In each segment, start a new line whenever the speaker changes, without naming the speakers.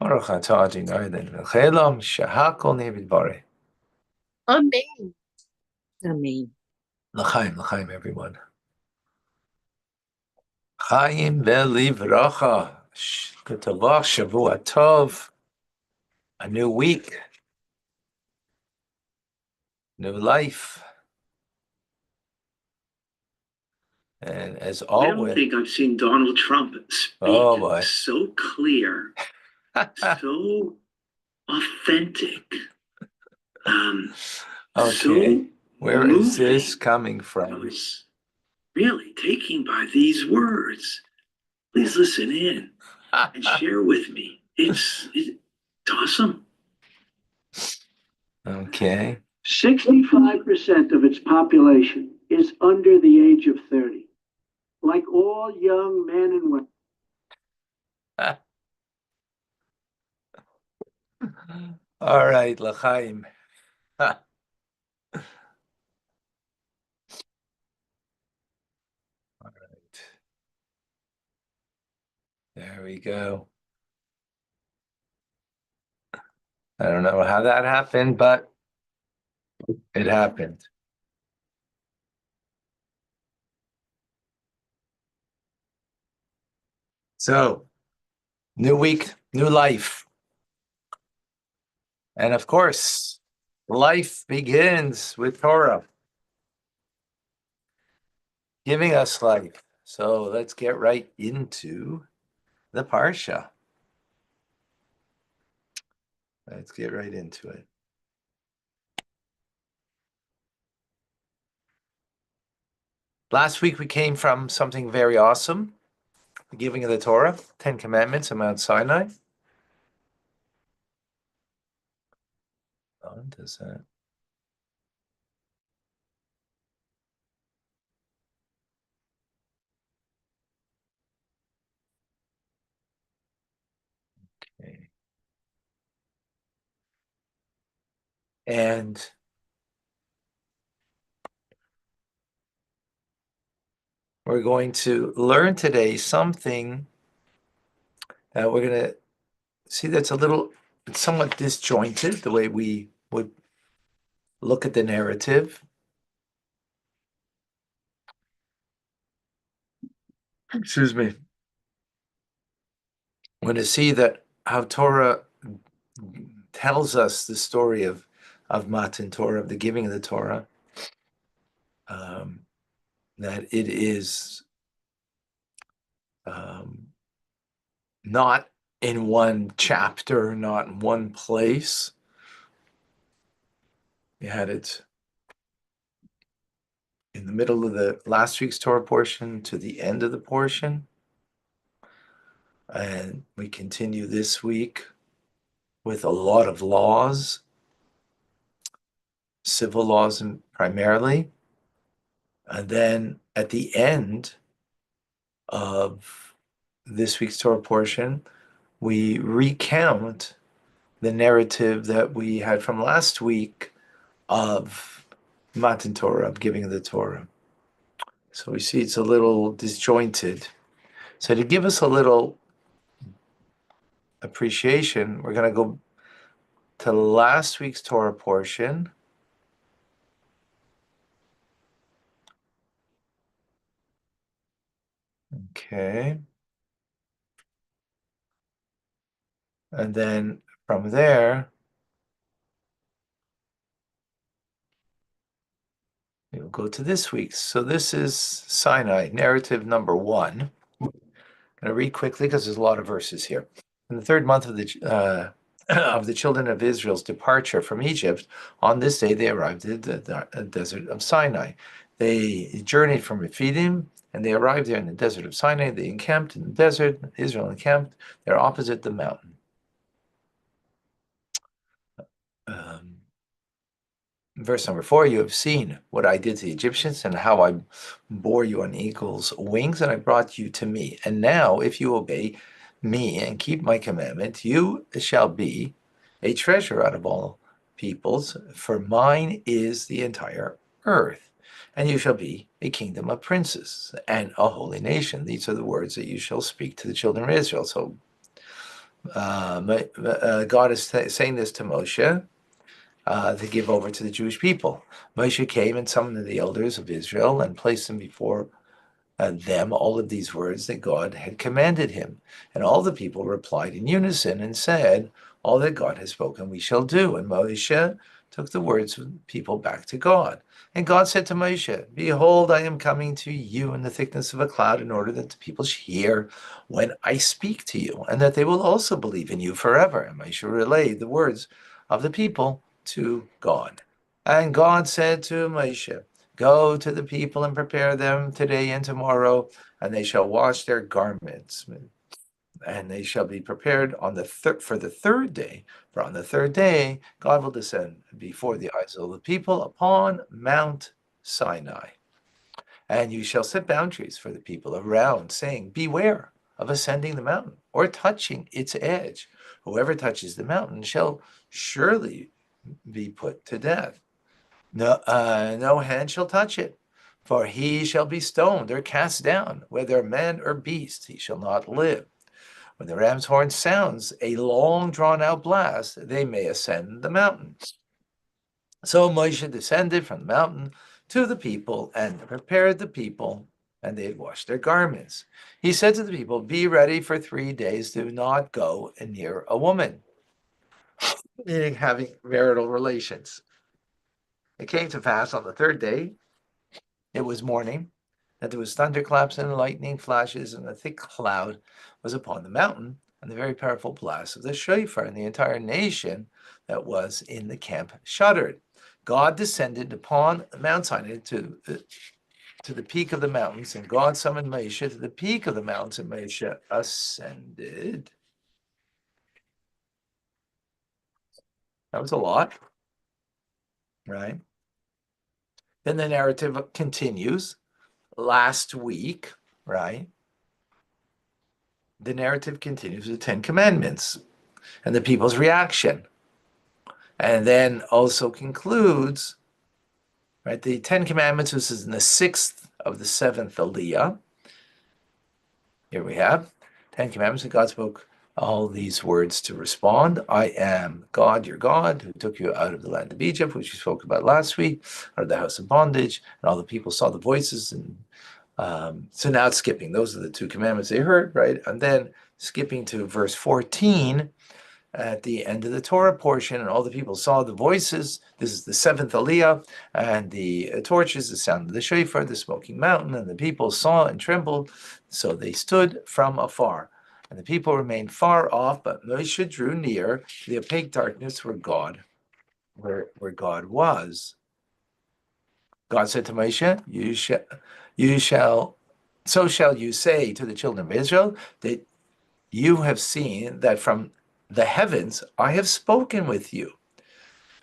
Baruch atah Adonai Eloheinu melech haolam, shehakol neh b'dbareh.
Amen. Amen.
L'chaim, everyone. Chaim v'livracha. Good to luck, Shavua Tov. A new week. New life. And as always,
I don't think I've seen Donald Trump speak so clear, so authentic.
Okay,
so
where is this coming from?
I was really taken by these words. Please listen in and share with me. It's awesome.
Okay.
65% of its population is under the age of 30. Like all young men and women.
All right, l'chaim. All right. There we go. I don't know how that happened, but it happened. So, new week, new life. And of course, life begins with Torah, giving us life. So let's get right into the Parsha. Let's get right into it. Last week we came from something very awesome, the giving of the Torah, 10 Commandments on Mount Sinai. Oh, does that? Okay. And we're going to learn today something that we're going to see that's it's somewhat disjointed, the way we would look at the narrative. Excuse me. We're going to see that how Torah tells us the story of Matan Torah, of the giving of the Torah, that it is not in one chapter, not in one place. We had it in the middle of the last week's Torah portion to the end of the portion. And we continue this week with a lot of laws, civil laws primarily. And then at the end of this week's Torah portion, we recount the narrative that we had from last week of Matan Torah, of giving of the Torah. So we see it's a little disjointed. So to give us a little appreciation, we're going to go to last week's Torah portion. Okay. And then from there, we'll go to this week's. So this is Sinai, narrative number 1. I'm going to read quickly because there's a lot of verses here. In the 3rd month of the children of Israel's departure from Egypt, on this day they arrived at the desert of Sinai. They journeyed from Rephidim, and they arrived there in the desert of Sinai. They encamped in the desert. Israel encamped there opposite the mountain. Verse number 4, you have seen what I did to the Egyptians and how I bore you on eagle's wings, and I brought you to me. And now, if you obey me and keep my commandment, you shall be a treasure out of all peoples, for mine is the entire earth. And you shall be a kingdom of princes and a holy nation. These are the words that you shall speak to the children of Israel. So God is saying this to Moshe to give over to the Jewish people. Moshe came and summoned the elders of Israel and placed them before them all of these words that God had commanded him. And all the people replied in unison and said, all that God has spoken we shall do. And Moshe took the words of the people back to God. And God said to Moshe, behold, I am coming to you in the thickness of a cloud in order that the people should hear when I speak to you, and that they will also believe in you forever. And Moshe relayed the words of the people to God. And God said to Moshe, go to the people and prepare them today and tomorrow, and they shall wash their garments, and they shall be prepared on the for the third day. For on the third day, God will descend before the eyes of the people upon Mount Sinai. And you shall set boundaries for the people around, saying, beware of ascending the mountain or touching its edge. Whoever touches the mountain shall surely be put to death. No hand shall touch it, for he shall be stoned or cast down, whether man or beast, he shall not live. When the ram's horn sounds a long drawn-out blast, they may ascend the mountain. So Moshe descended from the mountain to the people and prepared the people, and they had washed their garments. He said to the people, be ready for 3 days, do not go near a woman, meaning having marital relations. It came to pass on the third day, it was morning, that there was thunderclaps and lightning flashes, and a thick cloud was upon the mountain, and the very powerful blast of the shofar, and the entire nation that was in the camp shuddered. God descended upon Mount Sinai to the peak of the mountains, and God summoned Moshe to the peak of the mountains, and Moshe ascended. That was a lot, right? Then the narrative continues. Last week, right? The narrative continues with the 10 Commandments and the people's reaction. And then also concludes, right? The 10 Commandments, this is in the 6th of the 7th Aliyah. Here we have 10 Commandments, and God spoke all these words to respond. I am God, your God, who took you out of the land of Egypt, which we spoke about last week, out of the house of bondage. And all the people saw the voices. And so now it's skipping. Those are the 2 commandments they heard, right? And then skipping to verse 14 at the end of the Torah portion, and all the people saw the voices. This is the 7th Aliyah, and the torches, the sound of the shofar, the smoking mountain, and the people saw and trembled, so they stood from afar. And the people remained far off, but Moshe drew near to the opaque darkness where God was. God said to Moshe, so shall you say to the children of Israel that you have seen that from the heavens I have spoken with you.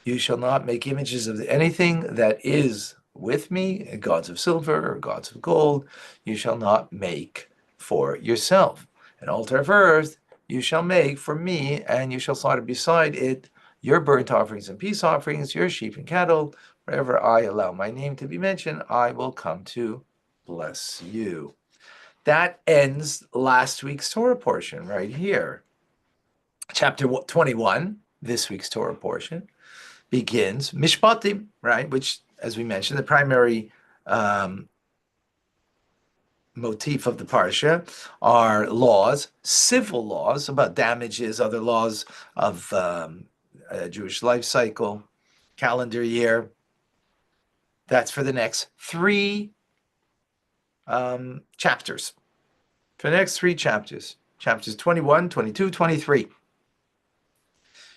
You shall not make images of anything that is with me, gods of silver or gods of gold. You shall not make for yourself. An altar of earth you shall make for me, and you shall slaughter beside it your burnt offerings and peace offerings, your sheep and cattle. Wherever I allow my name to be mentioned, I will come to bless you. That ends last week's Torah portion right here. Chapter 21, this week's Torah portion, begins Mishpatim, right? Which, as we mentioned, the primary motif of the parsha are laws, civil laws about damages, other laws of Jewish life cycle, calendar year. That's for the next 3 chapters. For the next 3 chapters, chapters 21, 22, 23.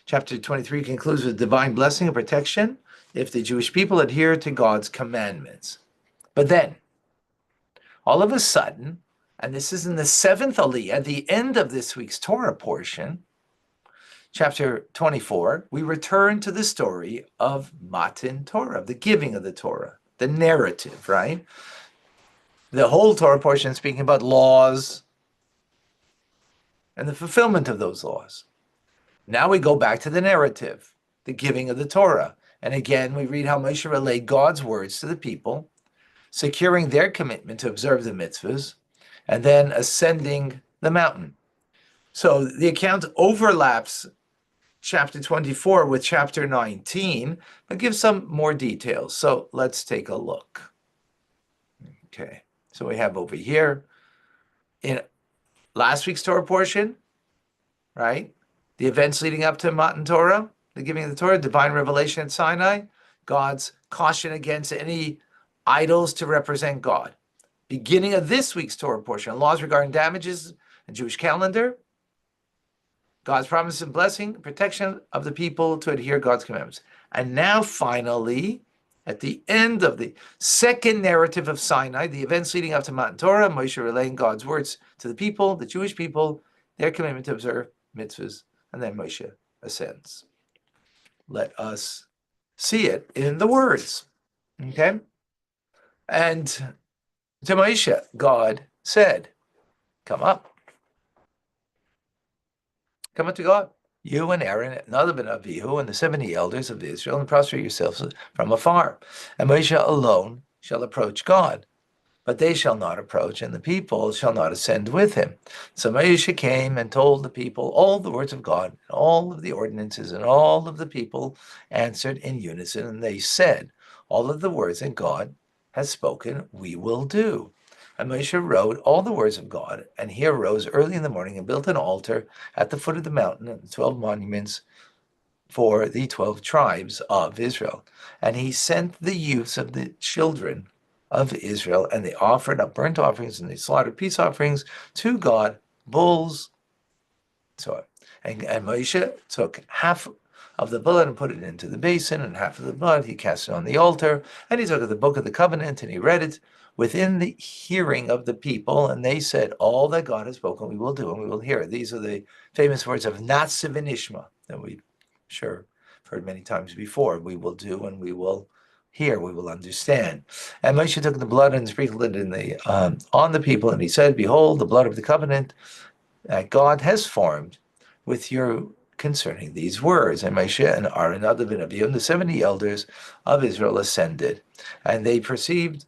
Chapter 23 concludes with divine blessing and protection if the Jewish people adhere to God's commandments. But then, all of a sudden, and this is in the 7th Aliyah, at the end of this week's Torah portion, chapter 24, we return to the story of Matan Torah, of the giving of the Torah, the narrative, right? The whole Torah portion is speaking about laws and the fulfillment of those laws. Now we go back to the narrative, the giving of the Torah. And again, we read how Moshe relayed God's words to the people, securing their commitment to observe the mitzvahs, and then ascending the mountain. So the account overlaps chapter 24 with chapter 19, but gives some more details. So let's take a look. Okay, so we have over here in last week's Torah portion, right? The events leading up to Matan Torah, the giving of the Torah, divine revelation at Sinai, God's caution against any idols to represent God. Beginning of this week's Torah portion, laws regarding damages and Jewish calendar, God's promise and blessing, protection of the people to adhere God's commandments. And now finally, at the end of the second narrative of Sinai, the events leading up to Matan Torah, Moshe relaying God's words to the people, the Jewish people, their commitment to observe mitzvahs, and then Moshe ascends. Let us see it in the words. Okay? And to Moshe, God said, come up. Come up to God. You and Aaron, Nadav and Avihu, and the 70 elders of Israel, and prostrate yourselves from afar. And Moshe alone shall approach God, but they shall not approach, and the people shall not ascend with him. So Moshe came and told the people all the words of God, and all of the ordinances, and all of the people answered in unison, and they said, all of the words that God has spoken, we will do. And Moshe wrote all the words of God, and he arose early in the morning and built an altar at the foot of the mountain and 12 monuments for the 12 tribes of Israel. And he sent the youths of the children of Israel, and they offered up burnt offerings and they slaughtered peace offerings to God, bulls. So, and Moshe took half of the blood and put it into the basin, and half of the blood he cast it on the altar. And he took the book of the covenant and he read it within the hearing of the people, and they said, all that God has spoken we will do, and we will hear it. These are the famous words of Natsav and Ishma that we've sure heard many times before. We will do and we will hear, we will understand. And Moshe took the blood and sprinkled it in the on the people, and he said, behold, the blood of the covenant that God has formed with you concerning these words. And Moshe and Aaron, Nadav and Avihu, and the 70 elders of Israel ascended, and they perceived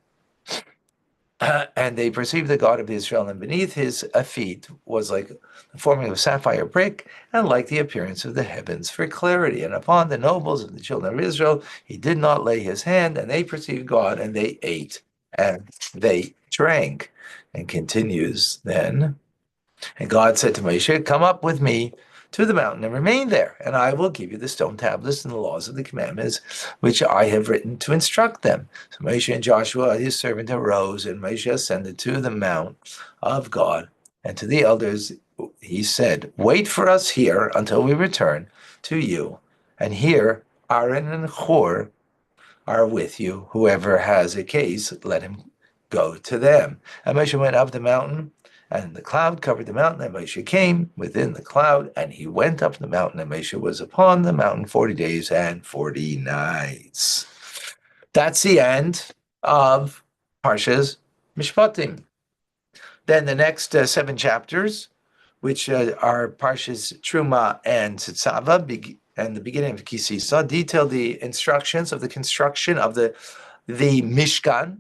the God of Israel, and beneath his feet was like the forming of sapphire brick, and like the appearance of the heavens for clarity. And upon the nobles of the children of Israel he did not lay his hand, and they perceived God, and they ate and they drank. And continues then, and God said to Moshe, come up with me to the mountain and remain there, and I will give you the stone tablets and the laws of the commandments which I have written to instruct them. So Moshe and Joshua his servant arose, and Moshe ascended to the mount of God, and to the elders he said, wait for us here until we return to you, and here Aaron and Hur are with you. Whoever has a case, let him go to them. And Moshe went up the mountain, and the cloud covered the mountain, and Moshe came within the cloud, and he went up the mountain, and Moshe was upon the mountain 40 days and 40 nights. That's the end of Parshas Mishpatim. Then the next 7 chapters, which are Parshas Truma and Tzitzava, and the beginning of Kisisa, detail the instructions of the construction of the Mishkan,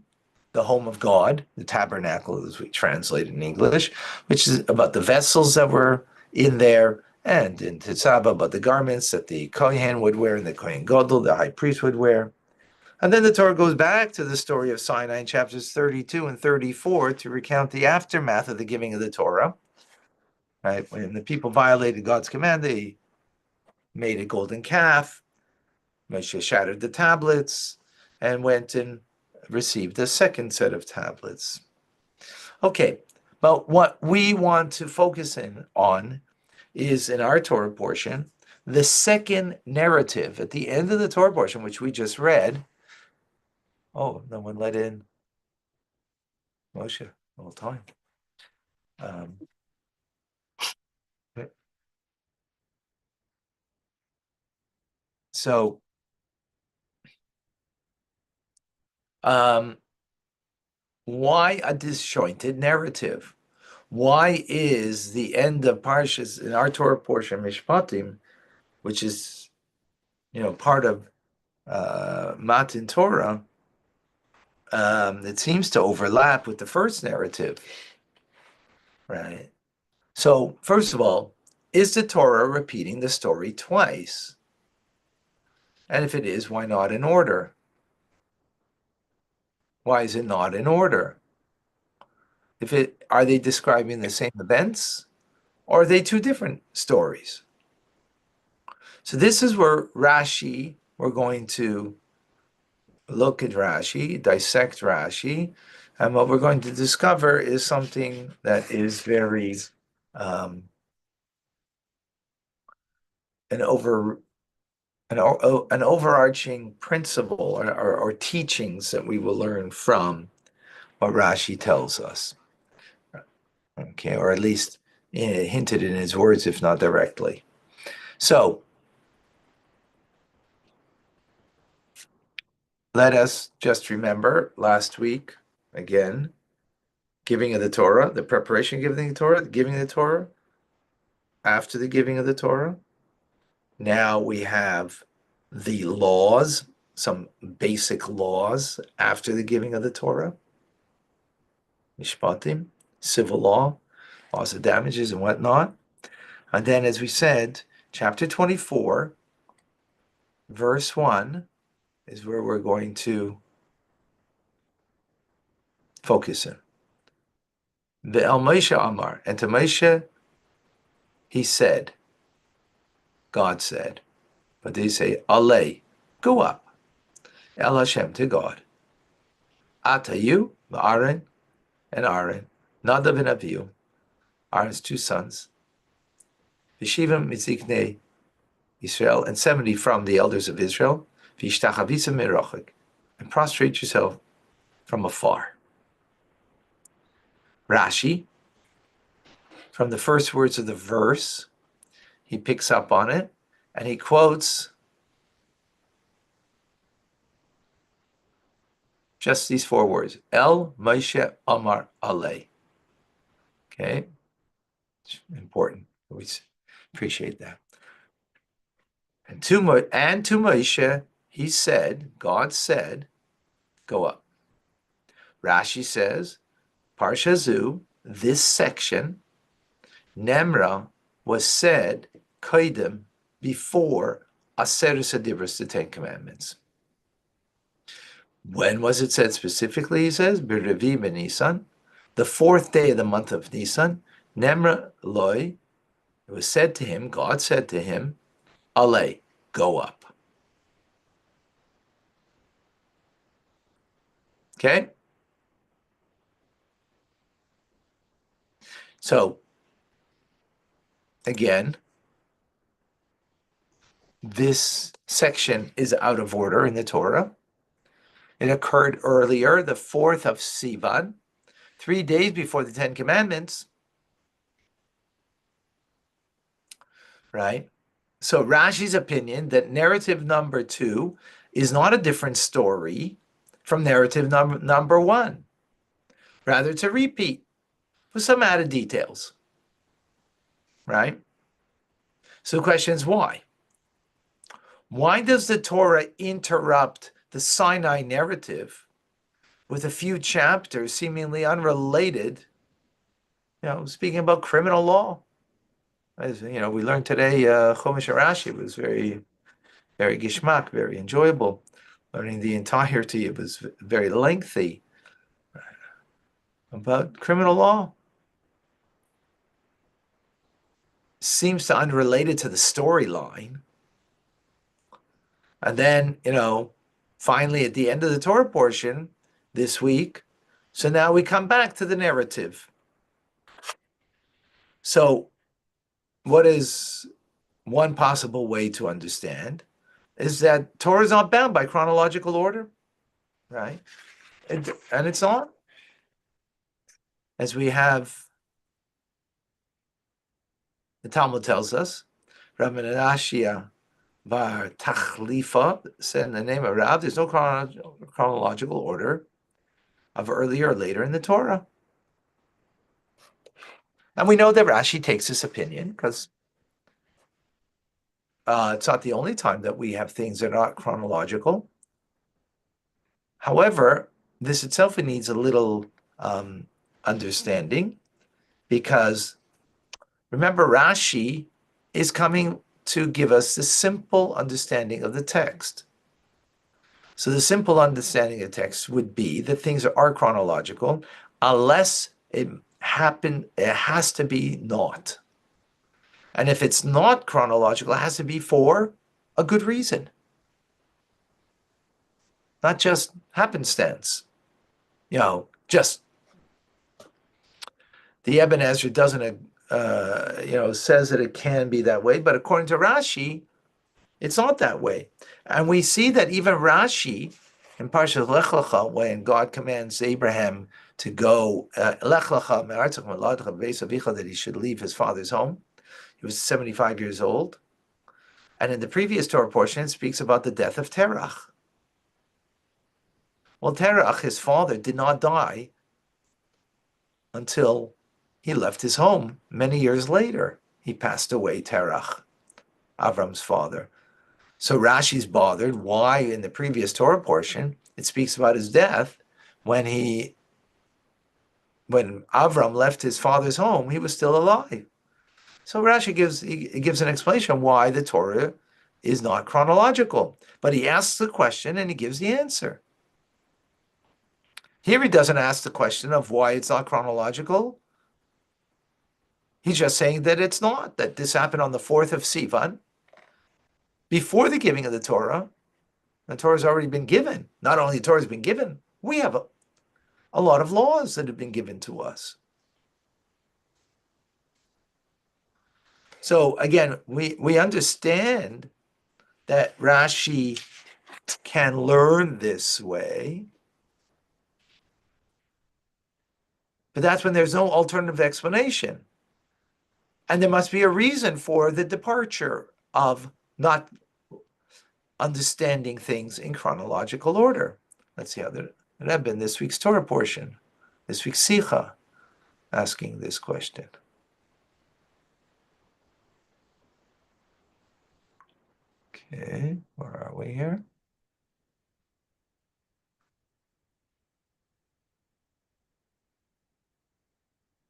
the home of God, the tabernacle, as we translate in English, which is about the vessels that were in there, and in Tetzaveh about the garments that the Kohen would wear and the Kohen Gadol, the high priest, would wear. And then the Torah goes back to the story of Sinai in chapters 32 and 34 to recount the aftermath of the giving of the Torah. Right? When the people violated God's command, they made a golden calf. Moshe shattered the tablets and went and received a second set of tablets. Okay, but what we want to focus in on is, in our Torah portion, the second narrative at the end of the Torah portion, which we just read. Oh, no one let in Moshe the whole time. So, why a disjointed narrative? Why is the end of Parshas in our Torah portion, Mishpatim, which is, part of Matan Torah, it seems to overlap with the first narrative, right? So, first of all, is the Torah repeating the story twice? And if it is, why not in order? Why is it not in order? Are they describing the same events, or are they two different stories? So this is where Rashi, we're going to look at Rashi, dissect Rashi, and what we're going to discover is something that is very an overarching principle or teachings that we will learn from what Rashi tells us. Okay, or at least hinted in his words, if not directly. So let us just remember last week, again, giving of the Torah, the preparation of giving the Torah, the giving of the Torah, after the giving of the Torah. Now we have the laws, some basic laws after the giving of the Torah, Mishpatim, civil law, laws of damages and whatnot. And then, as we said, chapter 24, verse 1 is where we're going to focus in. Ve'el Moshe Amar, and to Moshe he said, God said, but they say, Alei, go up, El Hashem, to God. Ata, you, Aaron, and Aaron, Nadav and Avihu, Aaron's two sons, V'shivim mitziknei Israel, and 70 from the elders of Israel, V'ishtachavisa merochik, and prostrate yourself from afar. Rashi, from the first words of the verse, he picks up on it, and he quotes just these 4 words, El Moshe Amar Alei. Okay, it's important. We appreciate that. And to Moshe, he said, God said, go up. Rashi says, Parsha Zu, this section, Nemra, was said, Kaidim, before Aseres HaDibros, the 10 Commandments. When was it said specifically? He says, B'Revi b'Nisan, the 4th day of the month of Nisan, Nemra Loi, it was said to him, God said to him, Alei, go up. Okay? So, again, this section is out of order in the Torah. It occurred earlier, the 4th of Sivan, 3 days before the 10 Commandments. Right? So Rashi's opinion that narrative number 2 is not a different story from narrative number 1. Rather, it's a repeat with some added details. Right? So the question is why? Why does the Torah interrupt the Sinai narrative with a few chapters seemingly unrelated, speaking about criminal law? As we learned today, Chumash Rashi was very, very gishmak, very enjoyable. Learning the entirety, it was very lengthy about criminal law. Seems to unrelated to the storyline. And then, finally at the end of the Torah portion this week, so now we come back to the narrative. So what is one possible way to understand is that Torah is not bound by chronological order, right? And it's not. As we have, the Talmud tells us, Rabbi Menashia Bar Tachlifa said in the name of Rav, there's no chronological order of earlier or later in the Torah. And we know that Rashi takes this opinion because it's not the only time that we have things that are not chronological. However, this itself needs a little understanding because remember Rashi is coming to give us the simple understanding of the text. So the simple understanding of the text would be that things are chronological unless it has to be not. And if it's not chronological, it has to be for a good reason, not just happenstance. Just the Ibn Ezra doesn't, says that it can be that way, but according to Rashi, it's not that way. And we see that even Rashi, in Parashat Lech Lecha, when God commands Abraham to go, Lech Lecha, that he should leave his father's home. He was 75 years old. And in the previous Torah portion, it speaks about the death of Terach. Well, Terach, his father, did not die until he left his home. Many years later, he passed away, Terach, Avram's father. So Rashi's bothered why in the previous Torah portion it speaks about his death when Avram left his father's home, he was still alive. So Rashi gives an explanation why the Torah is not chronological, but he asks the question and he gives the answer. Here he doesn't ask the question of why it's not chronological. He's just saying that it's not, that this happened on the 4th of Sivan, before the giving of the Torah. The Torah's already been given. Not only the Torah's been given, we have a lot of laws that have been given to us. So again, we understand that Rashi can learn this way, but that's when there's no alternative explanation. And there must be a reason for the departure of not understanding things in chronological order. Let's see how that would have been this week's Torah portion, this week's Sicha, asking this question. Okay, where are we here?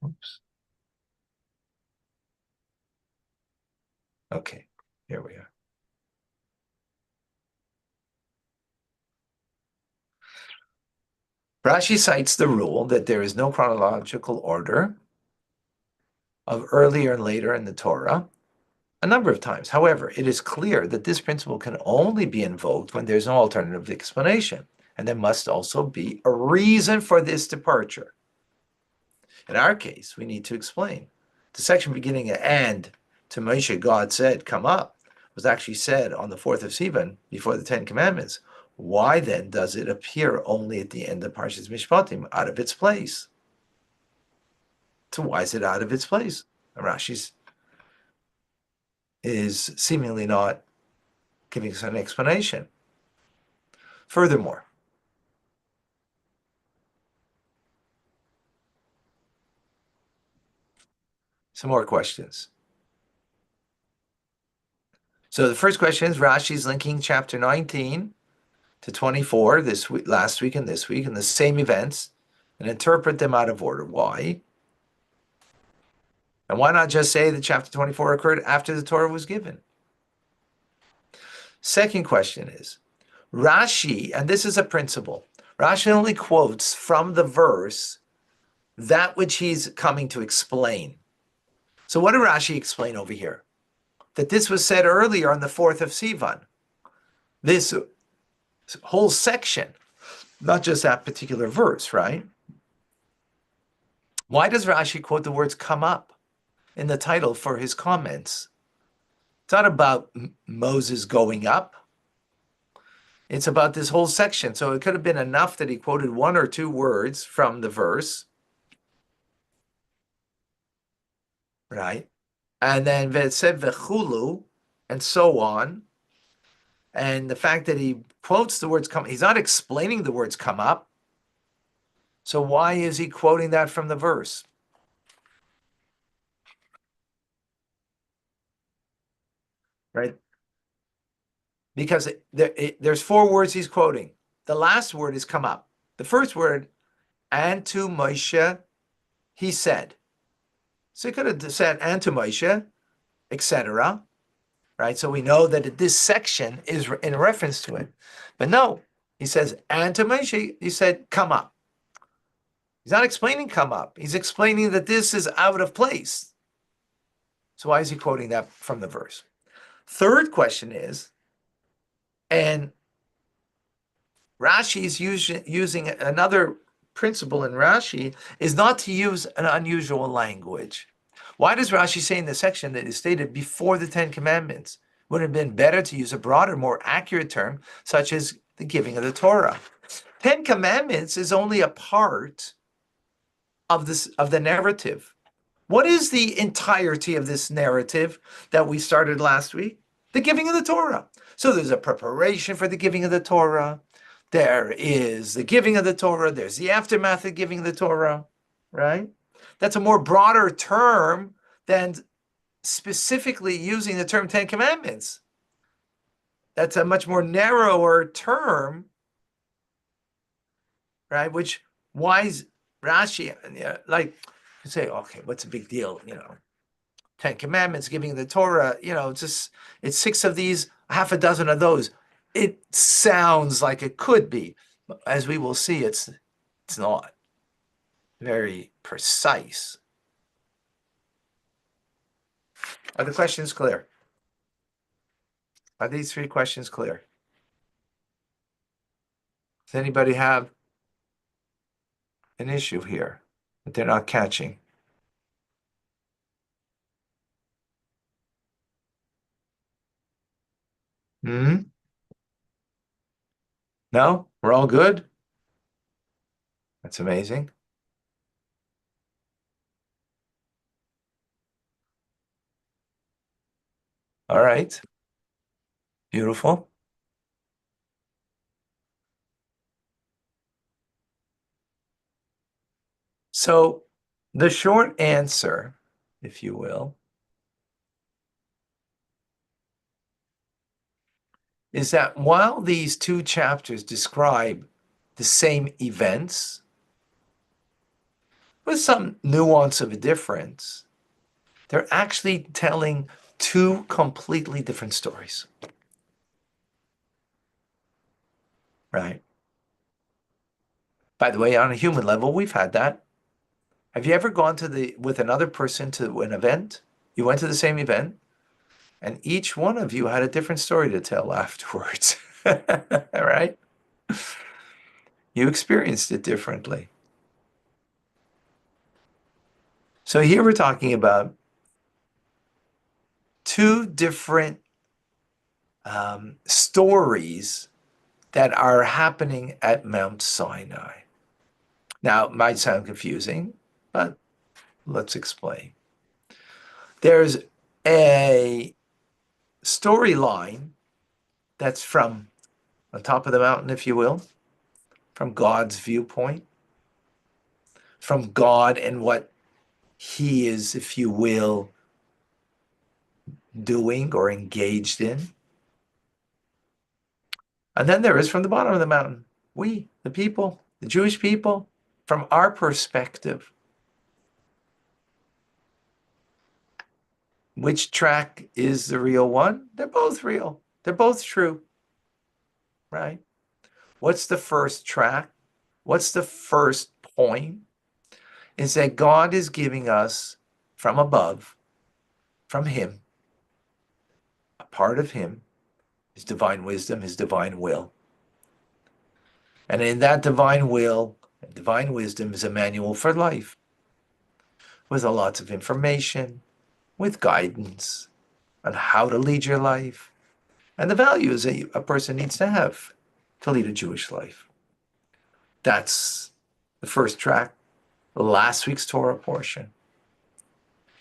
Oops. Okay, here we are. Rashi cites the rule that there is no chronological order of earlier and later in the Torah a number of times. However, it is clear that this principle can only be invoked when there's no alternative explanation, and there must also be a reason for this departure. In our case, we need to explain. The section beginning "and to Moshe God said, come up," was actually said on the 4th of Sivan before the 10 Commandments. Why then does it appear only at the end of Parshas Mishpatim, out of its place? So why is it out of its place? Rashi's is seemingly not giving us an explanation. Furthermore, some more questions. So the first question is Rashi's linking chapter 19 to 24 this week, last week and this week, and the same events, and interpret them out of order. Why? And why not just say that chapter 24 occurred after the Torah was given? Second question is, Rashi, and this is a principle, Rashi only quotes from the verse that which he's coming to explain. So what did Rashi explain over here? That this was said earlier on the 4th of Sivan. This whole section, not just that particular verse, right? Why does Rashi quote the words "come up" in the title for his comments? It's not about Moses going up. It's about this whole section. So it could have been enough that he quoted one or two words from the verse, right? And then said v'chulu, and so on. And the fact that he quotes the words "come," he's not explaining the words "come up." So why is he quoting that from the verse? Right? Because there's 4 words he's quoting. The last word is "come up." The first word, "and to Moshe, he said." So he could have said "and to Moshe," etc. Right? So we know that this section is in reference to it. But no, he says, and to Moshe, he said, come up. He's not explaining come up. He's explaining that this is out of place. So why is he quoting that from the verse? Third question is, and Rashi is using another principle in Rashi, is not to use an unusual language. Why does Rashi say in the section that is stated before the Ten Commandments? Would it have been better to use a broader, more accurate term, such as the giving of the Torah? Ten Commandments is only a part of the narrative. What is the entirety of this narrative that we started last week? The giving of the Torah. So there's a preparation for the giving of the Torah. There is the giving of the Torah. There's the aftermath of giving the Torah, right? That's a more broader term than specifically using the term Ten Commandments. That's a much more narrower term, right? Which, why is Rashi, like, you say, okay, what's a big deal? 10 Commandments, giving the Torah, it's 6 of these, half a dozen of those. It sounds like it could be. As we will see, it's not very precise. Are the questions clear? Are these 3 questions clear? Does anybody have an issue here that they're not catching? No? We're all good? That's amazing. All right. Beautiful. So the short answer, if you will, is that while these 2 chapters describe the same events, with some nuance of a difference, they're actually telling 2 completely different stories. Right? By the way, on a human level, we've had that. Have you ever gone with another person to an event? You went to the same event, and each one of you had a different story to tell afterwards. Right? You experienced it differently. So here we're talking about 2 different stories that are happening at Mount Sinai. Now, it might sound confusing, but let's explain. There's a storyline that's from on top of the mountain, if you will, from God's viewpoint, from God and what he is, if you will, doing or engaged in. And then there is from the bottom of the mountain, we, the people, the Jewish people, from our perspective. Which track is the real one? They're both real. They're both true, right? What's the first track? What's the first point? Is that God is giving us from above, from him, a part of him, his divine wisdom, his divine will. And in that divine will, and divine wisdom is a manual for life with lots of information, with guidance on how to lead your life and the values that a person needs to have to lead a Jewish life. That's the first track, last week's Torah portion.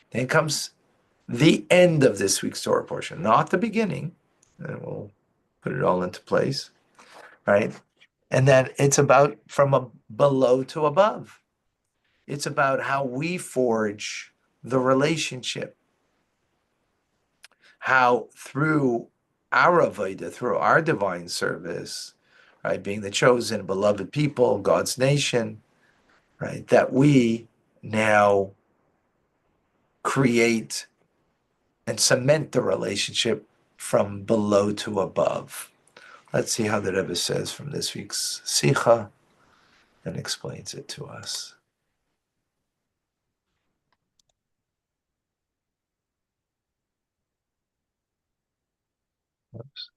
Then comes the end of this week's Torah portion, not the beginning. And we'll put it all into place, right? And then it's about from below to above. It's about how we forge the relationship, how through our avodah, through our divine service, right, being the chosen, beloved people, God's nation, right, that we now create and cement the relationship from below to above. Let's see how the Rebbe says from this week's Sicha and explains it to us. Oops.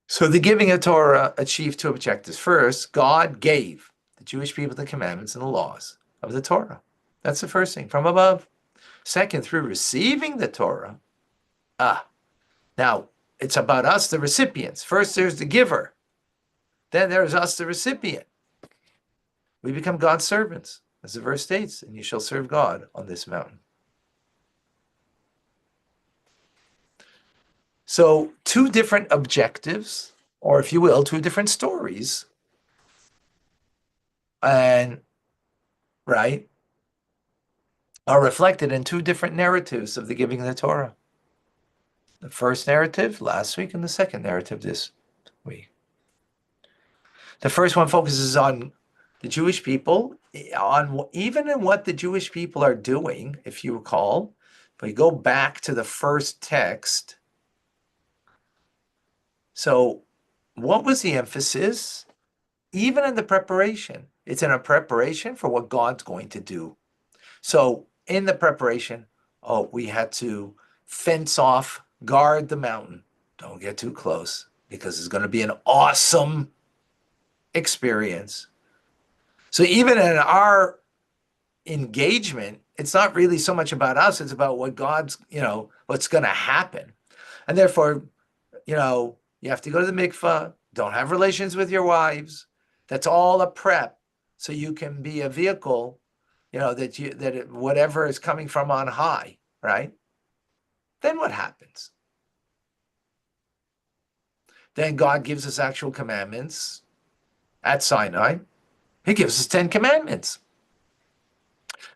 So the giving of Torah achieved two objectives. First, God gave the Jewish people the commandments and the laws of the Torah. That's the first thing, from above. Second, through receiving the Torah, now it's about us, the recipients. First, there's the giver. Then there's us, the recipient. We become God's servants, as the verse states, and you shall serve God on this mountain. So two different objectives, or if you will, two different stories, and right, are reflected in two different narratives of the giving of the Torah. The first narrative last week and the second narrative this week. The first one focuses on the Jewish people, on even in what the Jewish people are doing, if you recall. If we go back to the first text, so what was the emphasis? Even in the preparation, it's in a preparation for what God's going to do. So in the preparation, we had to fence off, guard the mountain. Don't get too close because it's going to be an awesome experience. So even in our engagement, it's not really so much about us, it's about what God's, what's going to happen. And therefore, you have to go to the mikvah, don't have relations with your wives. That's all a prep so you can be a vehicle, whatever is coming from on high, right? Then what happens? Then God gives us actual commandments at Sinai. He gives us 10 commandments.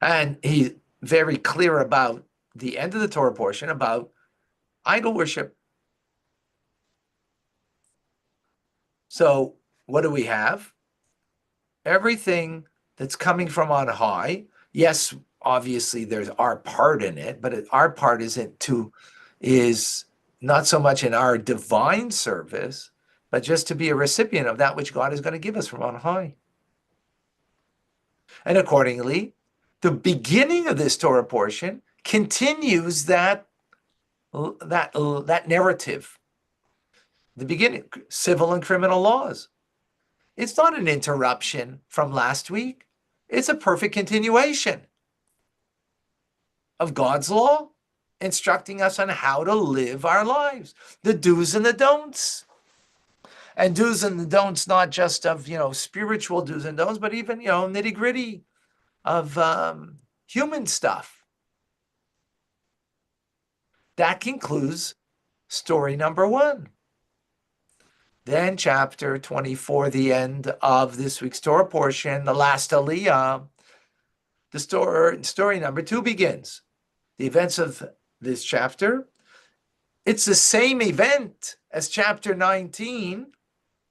And he's very clear about the end of the Torah portion about idol worship. So what do we have? Everything that's coming from on high. Yes, obviously there's our part in it, but our part is not so much in our divine service, but just to be a recipient of that which God is going to give us from on high. And accordingly, the beginning of this Torah portion continues that narrative. The beginning, civil and criminal laws. It's not an interruption from last week. It's a perfect continuation of God's law, instructing us on how to live our lives, the do's and the don'ts. And do's and the don'ts, not just of, spiritual do's and don'ts, but even, nitty gritty of human stuff. That concludes story number 1. Then chapter 24, the end of this week's Torah portion, the last Aliyah, the story number 2 begins. The events of this chapter, it's the same event as chapter 19,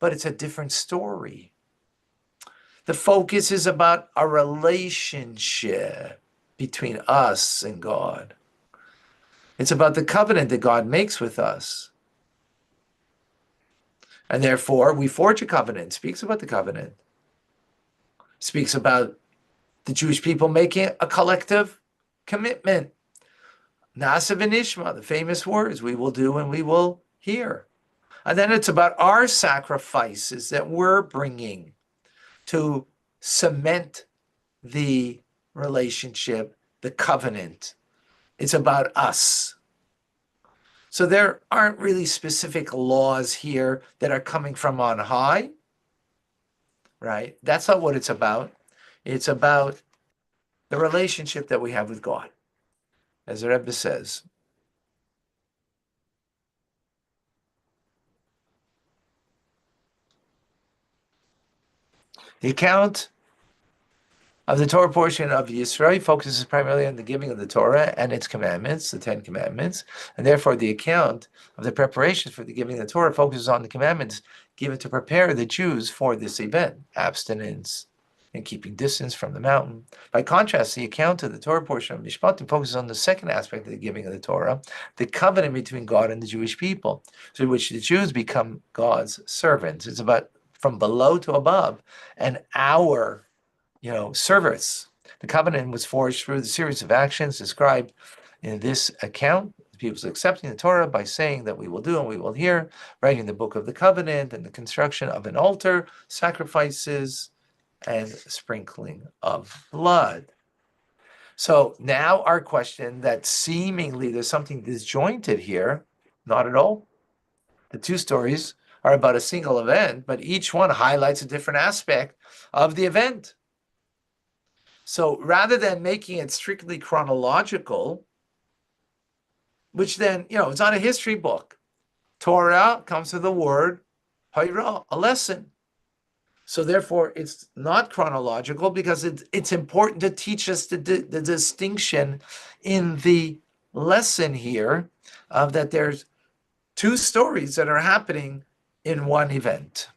but it's a different story. The focus is about a relationship between us and God. It's about the covenant that God makes with us. And therefore, we forge a covenant. It speaks about the covenant. It speaks about the Jewish people making a collective commitment. Nasa v'nishma, the famous words, we will do and we will hear. And then it's about our sacrifices that we're bringing to cement the relationship, the covenant. It's about us. So there aren't really specific laws here that are coming from on high, right? That's not what it's about. It's about the relationship that we have with God, as the Rebbe says. The account of the Torah portion of Yisrael focuses primarily on the giving of the Torah and its commandments, the 10 commandments, and therefore the account of the preparations for the giving of the Torah focuses on the commandments given to prepare the Jews for this event: abstinence, and keeping distance from the mountain. By contrast, the account of the Torah portion of Mishpatim focuses on the second aspect of the giving of the Torah, the covenant between God and the Jewish people, through which the Jews become God's servants. It's about from below to above, and our, service. The covenant was forged through the series of actions described in this account. The people's accepting the Torah by saying that we will do and we will hear, writing the book of the covenant, and the construction of an altar, sacrifices, and sprinkling of blood. So now our question that seemingly there's something disjointed here, not at all. The two stories are about a single event, but each one highlights a different aspect of the event. So rather than making it strictly chronological, which then, it's not a history book. Torah comes to the word Torah, a lesson. So therefore, it's not chronological because it's important to teach us the distinction in the lesson here of that there's two stories that are happening in one event.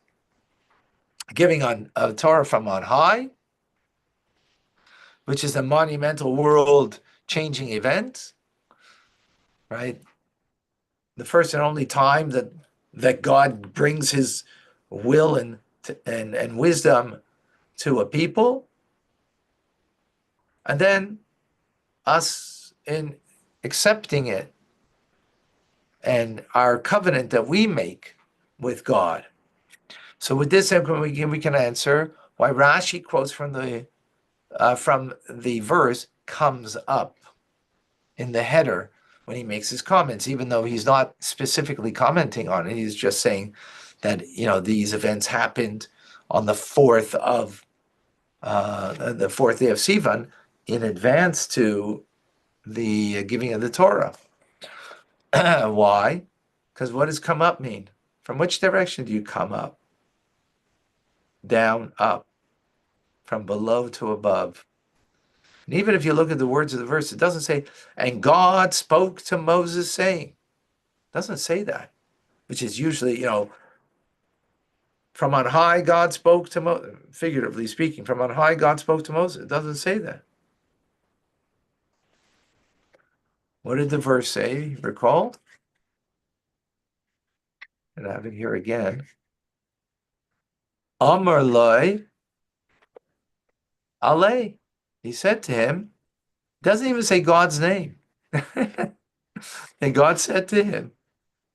Giving on Torah from on high, which is a monumental world-changing event, right? The first and only time that God brings His will and wisdom to a people, and then us in accepting it and our covenant that we make with God. So with this, we can answer why Rashi quotes from the verse comes up in the header when he makes his comments, even though he's not specifically commenting on it. He's just saying that these events happened on the fourth day of Sivan in advance to the giving of the Torah. Why? Because what does come up mean? From which direction do you come up? Down, up, from below to above. And even if you look at the words of the verse, it doesn't say, and God spoke to Moses saying. It doesn't say that, which is usually, from on high God spoke to Moses, figuratively speaking, from on high God spoke to Moses. It doesn't say that. What did the verse say? Recall? And I have it here again. Amar loy alei. He said to him, doesn't even say God's name. And God said to him,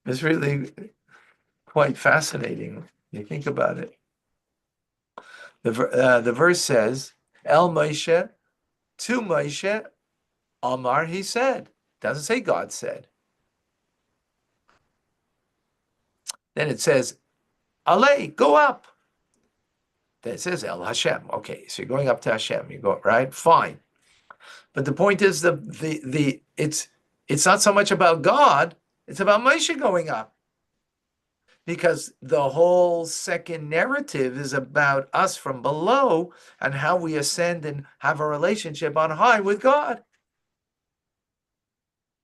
it's really quite fascinating. You think about it. The verse says, El Moshe, to Moshe, Amar, he said. Doesn't say God said. Then it says, Alei, go up. Then it says El Hashem. Okay, so you're going up to Hashem. You go, right? Fine. But the point is it's not so much about God, it's about Moshe going up. Because the whole second narrative is about us from below and how we ascend and have a relationship on high with God.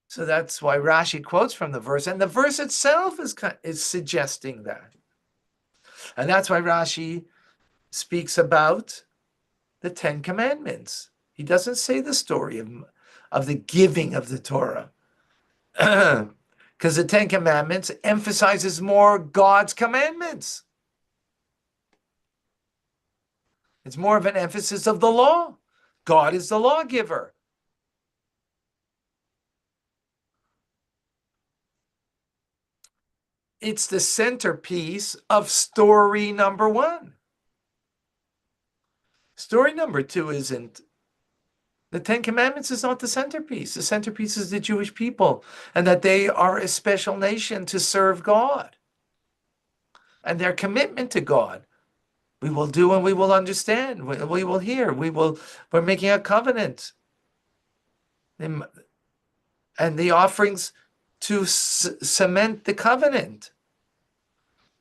So that's why Rashi quotes from the verse, and the verse itself is suggesting that. And that's why Rashi speaks about the Ten Commandments. He doesn't say the story of the giving of the Torah. Because the Ten Commandments emphasizes more God's commandments. It's more of an emphasis of the law. God is the lawgiver. It's the centerpiece of story number one. Story number two isn't. The Ten Commandments is not the centerpiece. The centerpiece is the Jewish people and that they are a special nation to serve God. And their commitment to God. We will do and we will understand. We will hear. We're making a covenant. And the offerings to cement the covenant.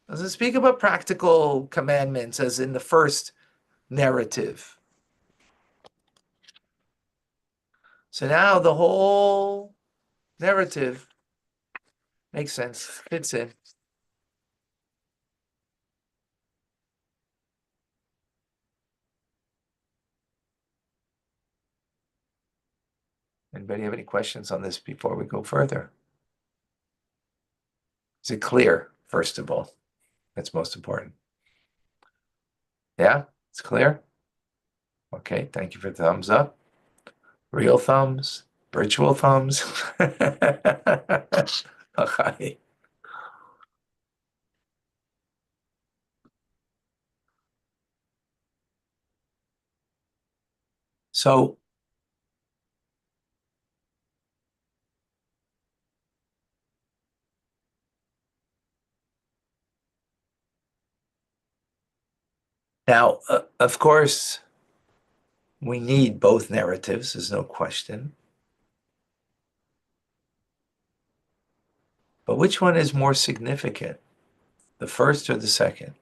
Doesn't speak about practical commandments as in the first narrative. So now the whole narrative makes sense, fits in. Anybody have any questions on this before we go further? Is it clear, first of all? That's most important. Yeah, it's clear? Okay, thank you for the thumbs up. Real thumbs, virtual thumbs. Okay. So now, of course, we need both narratives, there's no question. But which one is more significant, the first or the second?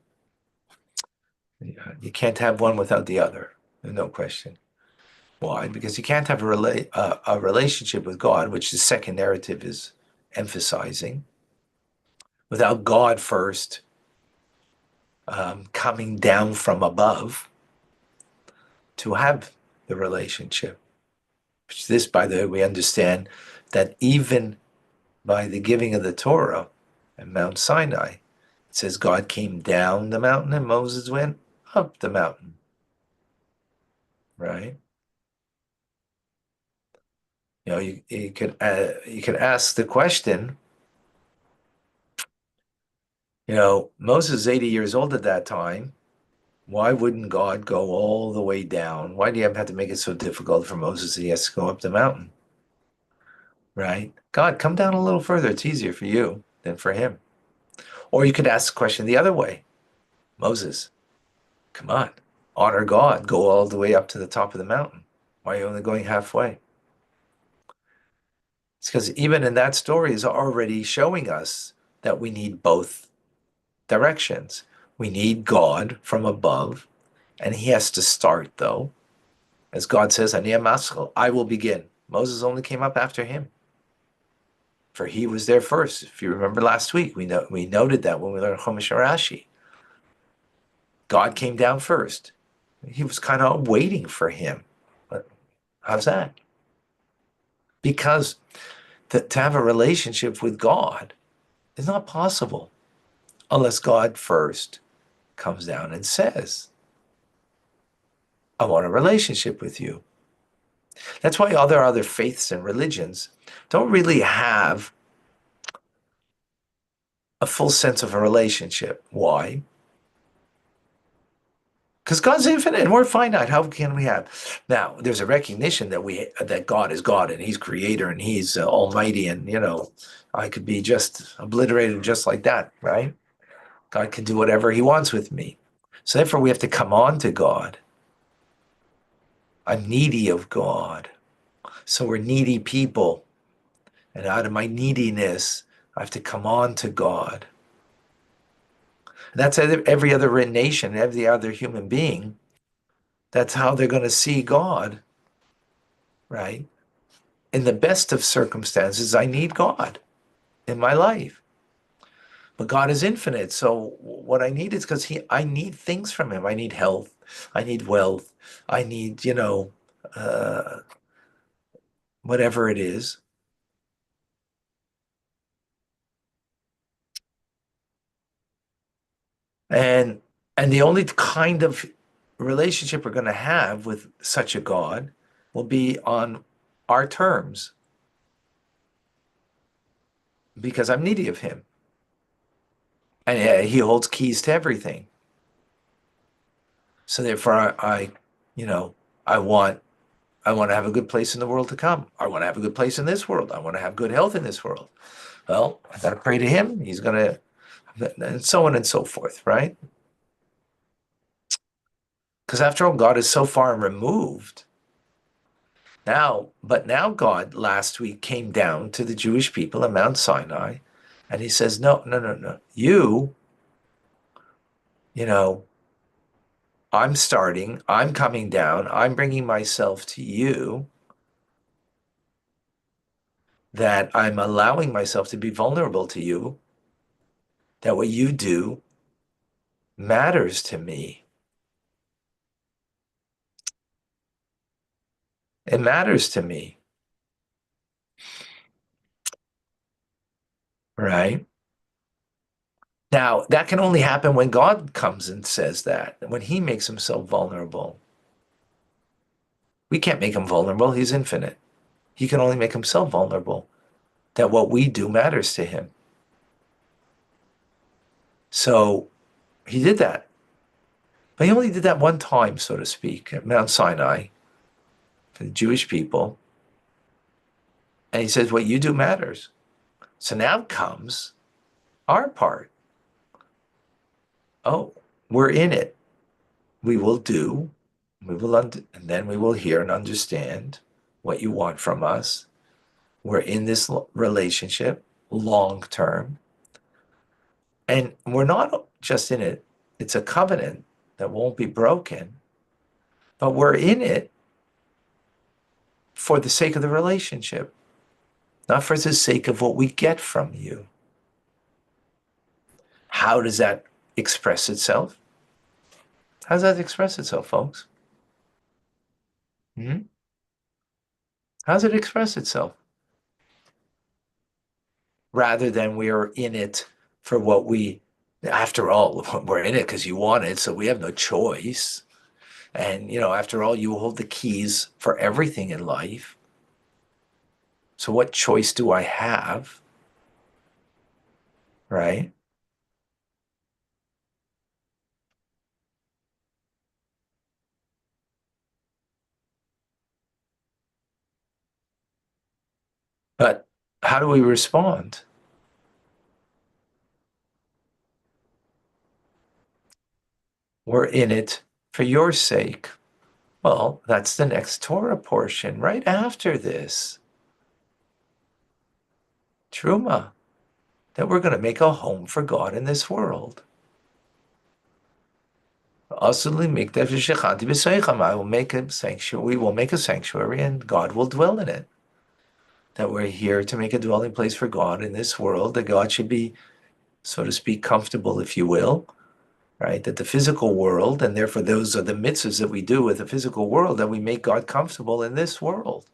You can't have one without the other, there's no question. Why? Because you can't have a relationship with God, which the second narrative is emphasizing, without God first coming down from above to have the relationship. Which this, by the way, we understand that even by the giving of the Torah at Mount Sinai, it says God came down the mountain and Moses went up the mountain. Right? You know, you could ask the question. You know, Moses is 80 years old at that time. Why wouldn't God go all the way down? Why do you have to make it so difficult for Moses that he has to go up the mountain? Right? God, come down a little further. It's easier for you than for him. Or you could ask the question the other way. Moses, come on, honor God. Go all the way up to the top of the mountain. Why are you only going halfway? It's because even in that story is already showing us that we need both directions. We need God from above, and he has to start, though. As God says, Ani Amaschel, I will begin. Moses only came up after him, for he was there first. If you remember last week, we noted that when we learned Chumash Rashi. God came down first. He was kind of waiting for him. But how's that? Because to have a relationship with God is not possible unless God first comes down and says, I want a relationship with you. That's why other faiths and religions don't really have a full sense of a relationship. Why? Because God's infinite and we're finite. How can we have? Now, there's a recognition that God is God and he's creator and he's almighty, and I could be just obliterated just like that, right? God can do whatever he wants with me. So therefore we have to come on to God. I'm needy of God. So we're needy people. And out of my neediness, I have to come on to God. And that's every other nation, every other human being. That's how they're going to see God, right? In the best of circumstances, I need God in my life. But God is infinite. So what I need is because I need things from him. I need health. I need wealth. I need, whatever it is. And the only kind of relationship we're going to have with such a God will be on our terms, because I'm needy of him. And he holds keys to everything. So therefore I want to have a good place in the world to come. I want to have a good place in this world. I want to have good health in this world. Well, I got to pray to him. He's going to, and so on and so forth, right? Because after all, God is so far removed. But now God last week came down to the Jewish people at Mount Sinai, and he says, no. I'm coming down, I'm bringing myself to you, that I'm allowing myself to be vulnerable to you, that what you do matters to me. It matters to me. right? Now, that can only happen when God comes and says that, when he makes himself vulnerable. We can't make him vulnerable. He's infinite. He can only make himself vulnerable, that what we do matters to him. So he did that. But he only did that one time, so to speak, at Mount Sinai for the Jewish people. And he says, what you do matters. So now comes our part. Oh, we're in it. We will do, and then we will hear and understand what you want from us. We're in this relationship long term. And we're not just in it, it's a covenant that won't be broken, but we're in it for the sake of the relationship, not for the sake of what we get from you. How does that express itself? How does that express itself, folks? How does it express itself? Rather than we are in it for what we, after all, we're in it because you want it, so we have no choice. And, after all, you hold the keys for everything in life. So what choice do I have? Right? But how do we respond? We're in it for your sake. Well, that's the next Torah portion right after this. Truma, that we're going to make a home for God in this world. I will make a sanctuary. We will make a sanctuary and God will dwell in it. That we're here to make a dwelling place for God in this world, that God should be, so to speak, comfortable, if you will, right? That the physical world, and therefore those are the mitzvahs that we do with the physical world, that we make God comfortable in this world.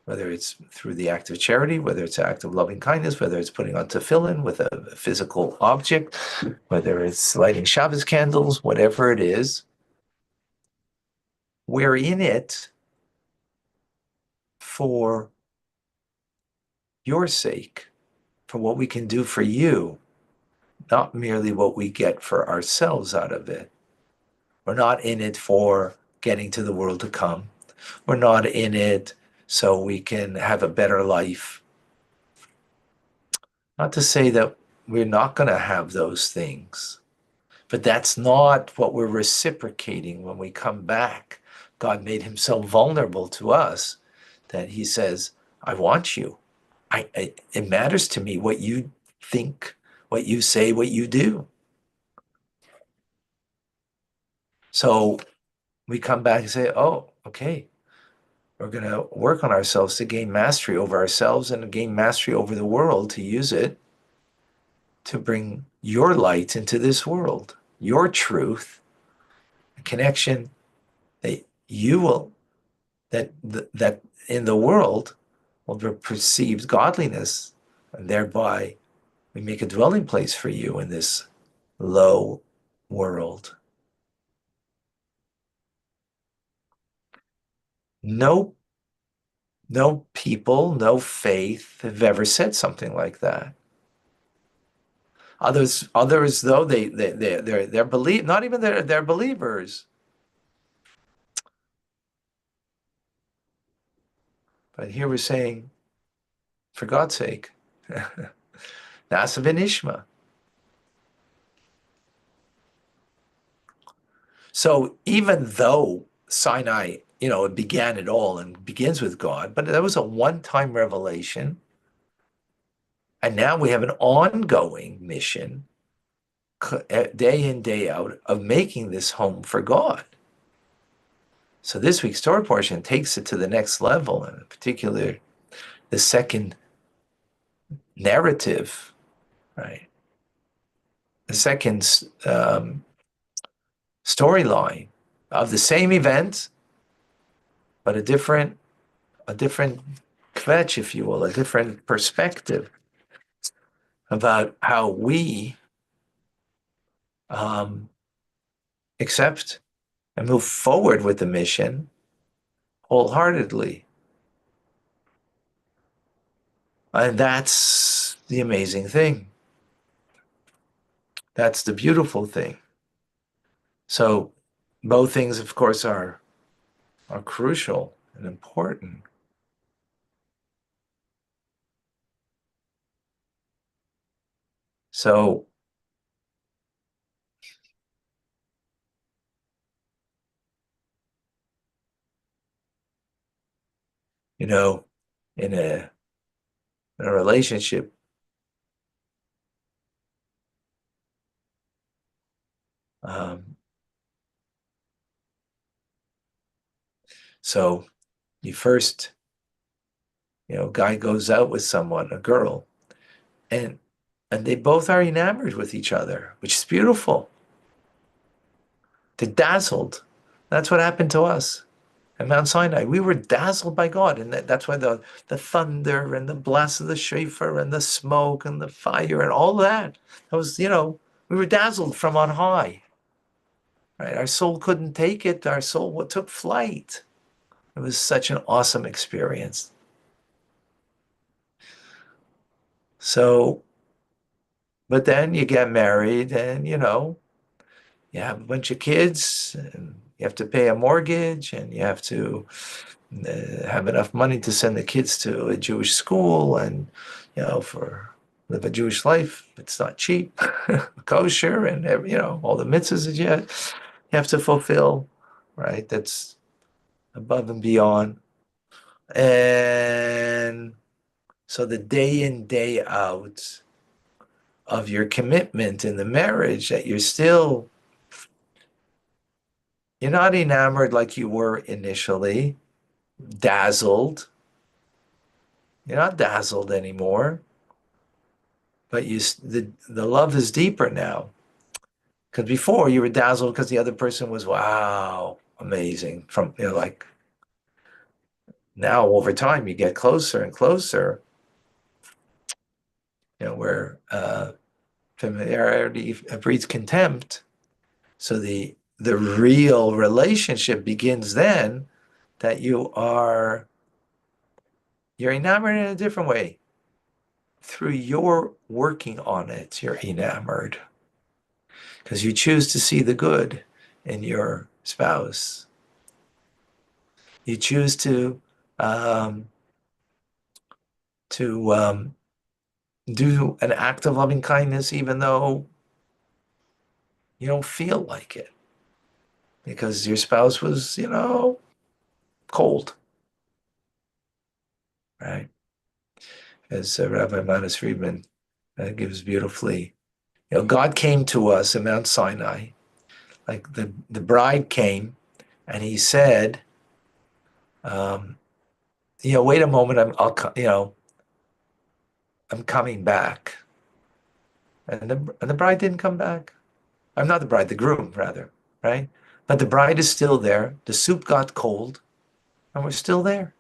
Whether it's through the act of charity, whether it's an act of loving kindness, whether it's putting on tefillin with a physical object, whether it's lighting Shabbos candles, whatever it is, we're in it for your sake, for what we can do for you, not merely what we get for ourselves out of it. We're not in it for getting to the world to come. We're not in it so we can have a better life. Not to say that we're not going to have those things, but that's not what we're reciprocating when we come back. God made himself vulnerable to us, that he says, I want you. It matters to me what you think, what you say, what you do. So we come back and say, oh, okay, we're going to work on ourselves to gain mastery over ourselves and to gain mastery over the world, to use it to bring your light into this world, your truth, a connection that you will, that in the world will be perceived godliness, and thereby we make a dwelling place for you in this low world. No people, no faith have ever said something like that. Others though, they're believe, not even they're believers. But here we're saying, for God's sake, Nasa v'nishma. So even though Sinai, it began it all and begins with God, but that was a one-time revelation. And now we have an ongoing mission, day in, day out, of making this home for God. So this week's Torah portion takes it to the next level, and in particular, the second narrative, right? The second storyline of the same event, but a different kvetch, if you will, a different perspective about how we accept and move forward with the mission wholeheartedly. And that's the amazing thing. That's the beautiful thing. So both things, of course, are crucial and important. So in a relationship, so you first, guy goes out with someone, a girl, and they both are enamored with each other, which is beautiful. They're dazzled. That's what happened to us at Mount Sinai. We were dazzled by God, and that's why the thunder and the blast of the shofar and the smoke and the fire and all that was, we were dazzled from on high. Right? Our soul couldn't take it. Our soul took flight. It was such an awesome experience. So, but then you get married and, you have a bunch of kids and you have to pay a mortgage and you have to have enough money to send the kids to a Jewish school and, for live a Jewish life. It's not cheap, kosher and, all the mitzvahs that you have to fulfill, right? That's above and beyond. And so the day in, day out of your commitment in the marriage, that you're not enamored like you were initially, dazzled. You're not dazzled anymore, but the love is deeper now. Because before you were dazzled because the other person was, wow, amazing. From, like now over time you get closer and closer, where familiarity breeds contempt. So the real relationship begins then, that you're enamored in a different way. Through your working on it, you're enamored. Because you choose to see the good in your spouse. You choose to do an act of loving kindness even though you don't feel like it. Because your spouse was, cold. Right? As Rabbi Manis Friedman gives beautifully. God came to us at Mount Sinai, like the bride came, and he said, wait a moment, I'm coming back. And the bride didn't come back. I'm not the bride, the groom, rather, right? But the bride is still there. The soup got cold, and we're still there.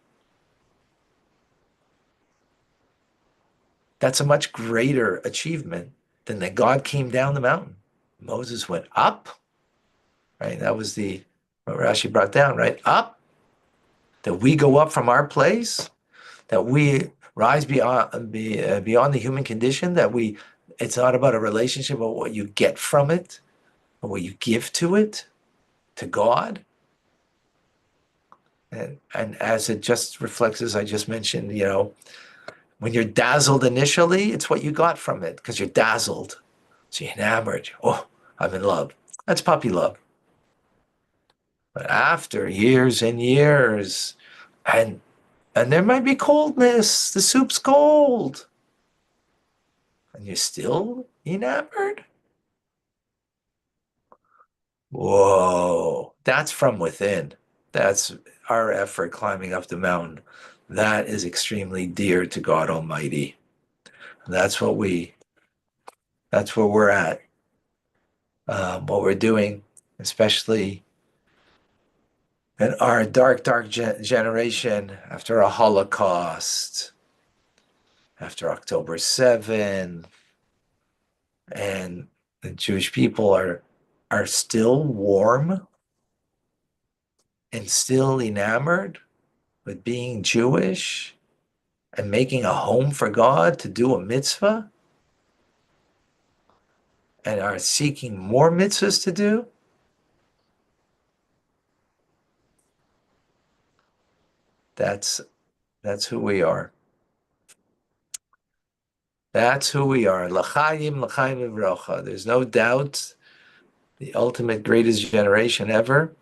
That's a much greater achievement than that God came down the mountain. Moses went up, right? That was what Rashi brought down, right? Up, that we go up from our place, that we rise beyond the human condition, that it's not about a relationship, but what you get from it, or what you give to it, to God. And as it just reflects, as I just mentioned, when you're dazzled initially, it's what you got from it, because you're dazzled. So you're enamored. Oh, I'm in love. That's puppy love. But after years and years, and there might be coldness, the soup's cold, and you're still enamored? Whoa, that's from within. That's our effort climbing up the mountain. That is extremely dear to God Almighty. That's where we're at. What we're doing, especially and our dark generation after a Holocaust, after October 7, and the Jewish people are still warm and still enamored with being Jewish and making a home for God to do a mitzvah, and are seeking more mitzvahs to do. That's who we are. That's who we are. L'chaim, l'chaim v'rocha. There's no doubt the ultimate greatest generation ever,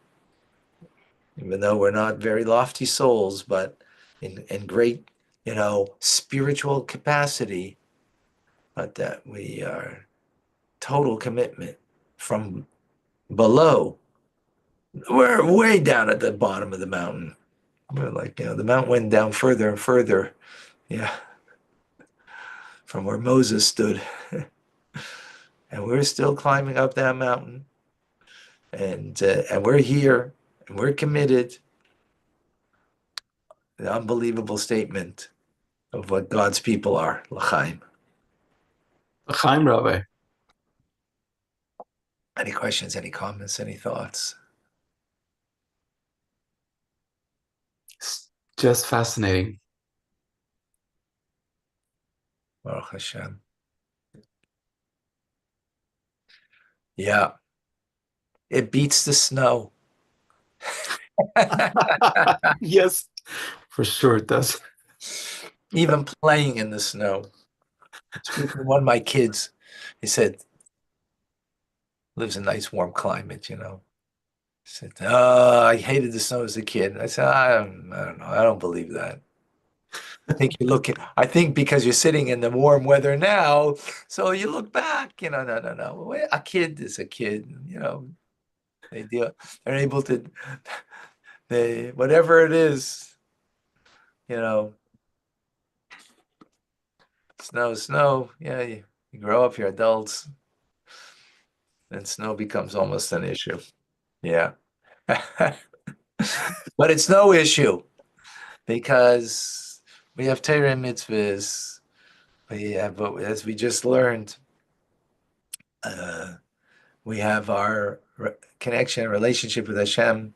even though we're not very lofty souls, but in great, spiritual capacity, but that we are total commitment from below. We're way down at the bottom of the mountain. We're like, the mountain went down further and further. Yeah. From where Moses stood. And we're still climbing up that mountain. And we're here, and we're committed. An unbelievable statement of what God's people are. L'chaim.
L'chaim, Rabbi.
Any questions, any comments, any thoughts?
It's just fascinating.
Baruch Hashem. Yeah. It beats the snow.
Yes, for sure it does.
Even playing in the snow. One of my kids, he said, lives in a nice warm climate, He said, "Oh, I hated the snow as a kid." I said, I don't know. I don't believe that. I think because you're sitting in the warm weather now, so you look back, no. A kid is a kid, they're able to, whatever it is, snow. Yeah, you grow up, you're adults, and snow becomes almost an issue. Yeah. But it's no issue because we have Torah and mitzvahs. We have, as we just learned, we have our connection and relationship with Hashem,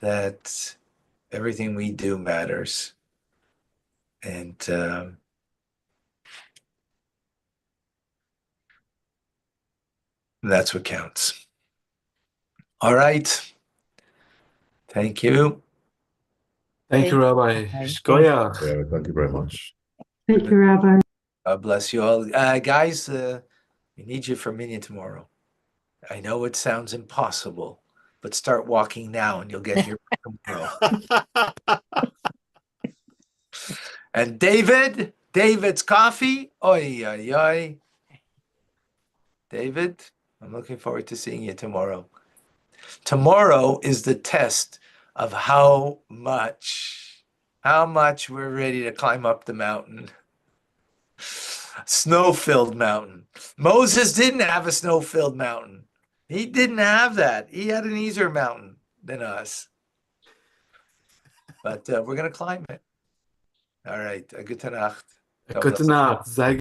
that everything we do matters. And that's what counts. All right. Thank you.
Thank you, Rabbi. Shkoyach.
Yeah, thank you very much.
Thank you, Rabbi.
God bless you all. Guys, we need you for Minyan tomorrow. I know it sounds impossible, but start walking now and you'll get here tomorrow. And David's coffee. Oy, oy, oy. David, I'm looking forward to seeing you tomorrow. Tomorrow is the test of how much we're ready to climb up the mountain. Snow-filled mountain. Moses didn't have a snow-filled mountain. He didn't have that. He had an easier mountain than us. But we're going to climb it. All right. Gute Nacht.
Gute Nacht. Sei